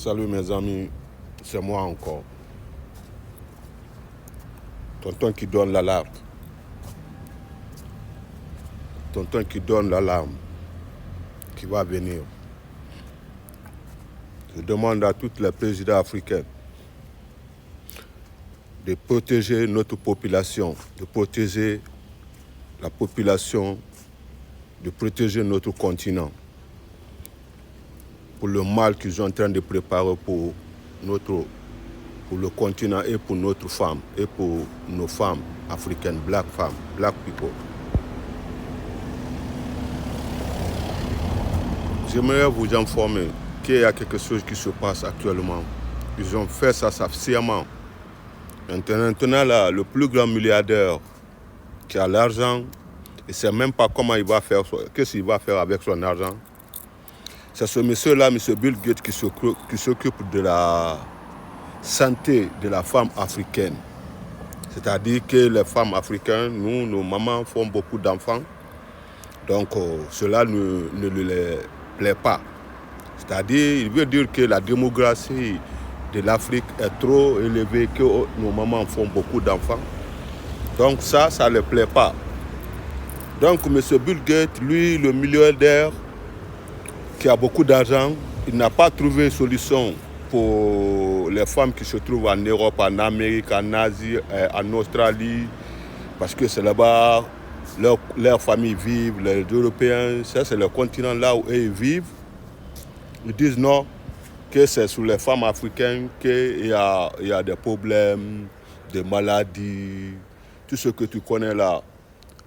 Salut mes amis, c'est moi encore. Tonton qui donne l'alarme. Tonton qui donne l'alarme qui va venir. Je demande à tous les présidents africains de protéger notre population, de protéger la population, de protéger notre continent pour le mal qu'ils sont en train de préparer pour le continent et pour notre femme et pour nos femmes africaines, black femmes, black people. J'aimerais vous informer qu'il y a quelque chose qui se passe actuellement. Ils ont fait ça sciemment. Maintenant, là, le plus grand milliardaire qui a l'argent, il ne sait même pas comment il va faire, qu'est-ce qu'il va faire avec son argent. C'est ce monsieur-là, monsieur Bill Gates, qui s'occupe de la santé de la femme africaine. C'est-à-dire que les femmes africaines, nous, nos mamans font beaucoup d'enfants. Donc, cela ne lui plaît pas. C'est-à-dire, il veut dire que la démographie de l'Afrique est trop élevée, que nos mamans font beaucoup d'enfants. Donc ça ne lui plaît pas. Donc, M. Bill Gates, lui, le milliardaire, qui a beaucoup d'argent, il n'a pas trouvé solution pour les femmes qui se trouvent en Europe, en Amérique, en Asie, en Australie, parce que c'est là-bas, leurs familles vivent, les Européens, ça c'est le continent là où ils vivent. Ils disent non, que c'est sur les femmes africaines qu'il y a des problèmes, des maladies, tout ce que tu connais là.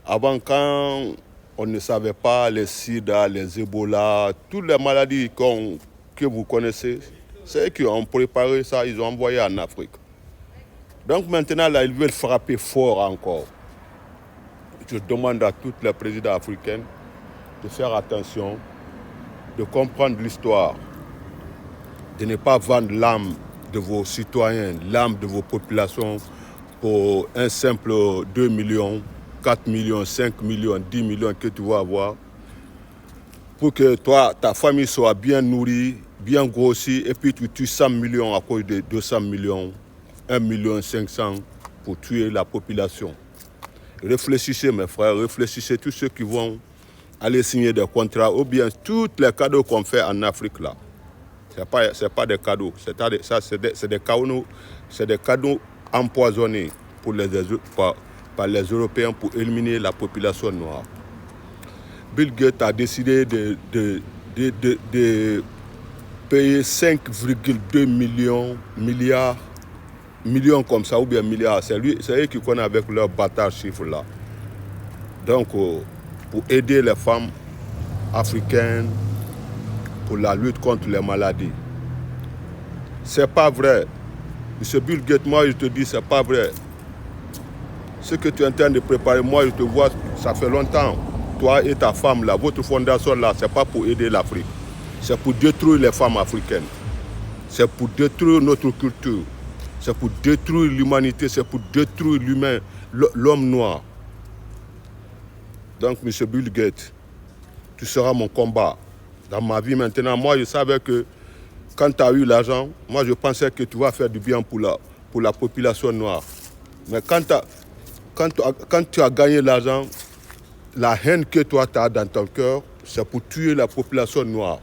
Avant, quand on ne savait pas les sida, les Ebola, toutes les maladies que vous connaissez, c'est eux qui ont préparé ça, ils ont envoyé en Afrique. Donc maintenant, là, ils veulent frapper fort encore. Je demande à tous les présidents africains de faire attention, de comprendre l'histoire, de ne pas vendre l'âme de vos citoyens, l'âme de vos populations pour un simple 2 millions, 4 millions, 5 millions, 10 millions que tu vas avoir, pour que toi, ta famille soit bien nourrie, bien grossie, et puis tu tues 100 millions à cause de 200 millions, 1 million 500 pour tuer la population. Réfléchissez mes frères, réfléchissez tous ceux qui vont aller signer des contrats, ou bien tous les cadeaux qu'on fait en Afrique là. C'est pas des cadeaux, c'est des cadeaux empoisonnés par les Européens pour éliminer la population noire. Bill Gates a décidé de payer 5,2 millions comme ça, ou bien milliards. C'est eux qui connaissent avec leurs bâtards chiffres là. Donc, pour aider les femmes africaines pour la lutte contre les maladies. C'est pas vrai. Monsieur Bill Gates, moi je te dis, c'est pas vrai. Ce que tu es en train de préparer, moi je te vois, ça fait longtemps. Toi et ta femme là, votre fondation là, c'est pas pour aider l'Afrique. C'est pour détruire les femmes africaines. C'est pour détruire notre culture. C'est pour détruire l'humanité, c'est pour détruire l'humain, l'homme noir. Donc, M. Bill Gates, tu seras mon combat dans ma vie maintenant. Moi, je savais que quand tu as eu l'argent, moi, je pensais que tu vas faire du bien pour la population noire. Mais quand tu as gagné l'argent, la haine que toi, tu as dans ton cœur, c'est pour tuer la population noire.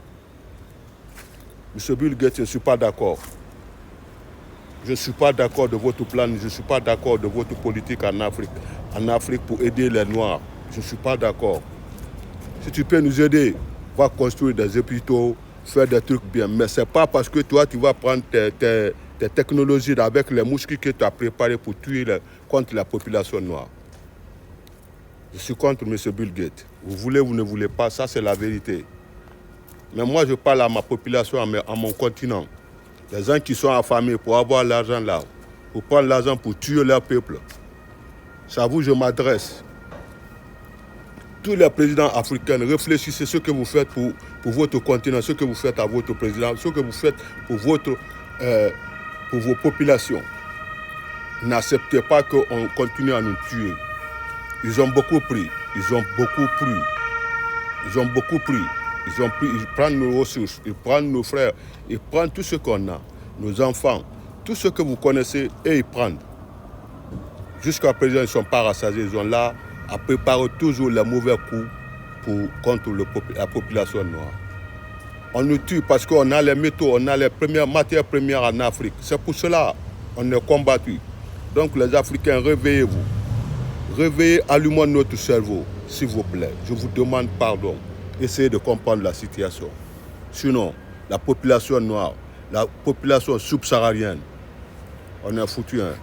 M. Bill Gates, je ne suis pas d'accord. Je ne suis pas d'accord de votre plan, je ne suis pas d'accord de votre politique en Afrique pour aider les Noirs. Je ne suis pas d'accord. Si tu peux nous aider, va construire des hôpitaux, faire des trucs bien. Mais ce n'est pas parce que toi, tu vas prendre tes technologies avec les moustiques que tu as préparées pour tuer contre la population noire. Je suis contre M. Bill Gates. Vous voulez, vous ne voulez pas, ça c'est la vérité. Mais moi, je parle à ma population, à mon continent. Les gens qui sont affamés pour avoir l'argent là, pour prendre l'argent pour tuer leur peuple. C'est à vous que je m'adresse. Tous les présidents africains, réfléchissez ce que vous faites pour votre continent, ce que vous faites à votre président, ce que vous faites pour vos populations. N'acceptez pas qu'on continue à nous tuer. Ils ont beaucoup pris. Ils ont beaucoup pris. Ils prennent nos ressources, ils prennent nos frères, ils prennent tout ce qu'on a, nos enfants, tout ce que vous connaissez, et ils prennent. Jusqu'à présent, ils ne sont pas rassasiés, ils sont là à préparer toujours les mauvais coups contre la population noire. On nous tue parce qu'on a les métaux, on a les matières premières en Afrique. C'est pour cela qu'on est combattu. Donc les Africains, réveillez-vous. Réveillez, allumons notre cerveau, s'il vous plaît. Je vous demande pardon. Essayez de comprendre la situation. Sinon, la population noire, la population subsaharienne, on est foutu. Hein?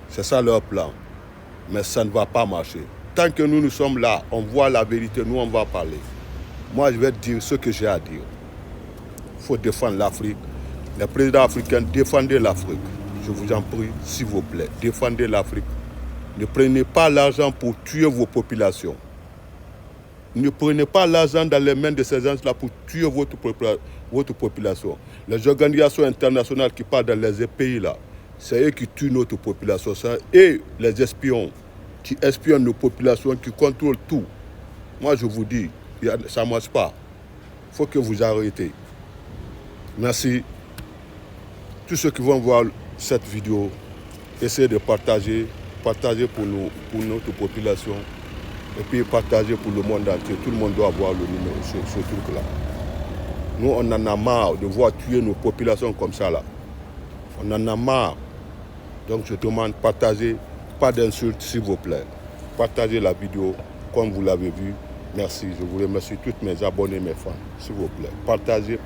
C'est ça leur plan. Mais ça ne va pas marcher. Tant que nous sommes là, on voit la vérité, nous on va parler. Moi, je vais dire ce que j'ai à dire. Il faut défendre l'Afrique. Les présidents africains, défendez l'Afrique. Je vous en prie, s'il vous plaît, défendez l'Afrique. Ne prenez pas l'argent pour tuer vos populations. Ne prenez pas l'argent dans les mains de ces gens-là pour tuer votre population. Les organisations internationales qui parlent dans les pays-là, c'est eux qui tuent notre population. Et les espions qui espionnent nos populations, qui contrôlent tout. Moi, je vous dis, ça ne marche pas. Il faut que vous arrêtez. Merci. Tous ceux qui vont voir cette vidéo, essayez de partager pour notre population et puis partager pour le monde entier. Tout le monde doit avoir le numéro, ce truc-là. Nous, on en a marre de voir tuer nos populations comme ça, là. On en a marre. Donc, je demande, partagez, pas d'insultes, s'il vous plaît. Partagez la vidéo comme vous l'avez vu. Merci. Je vous remercie tous mes abonnés, mes fans. S'il vous plaît. Partagez.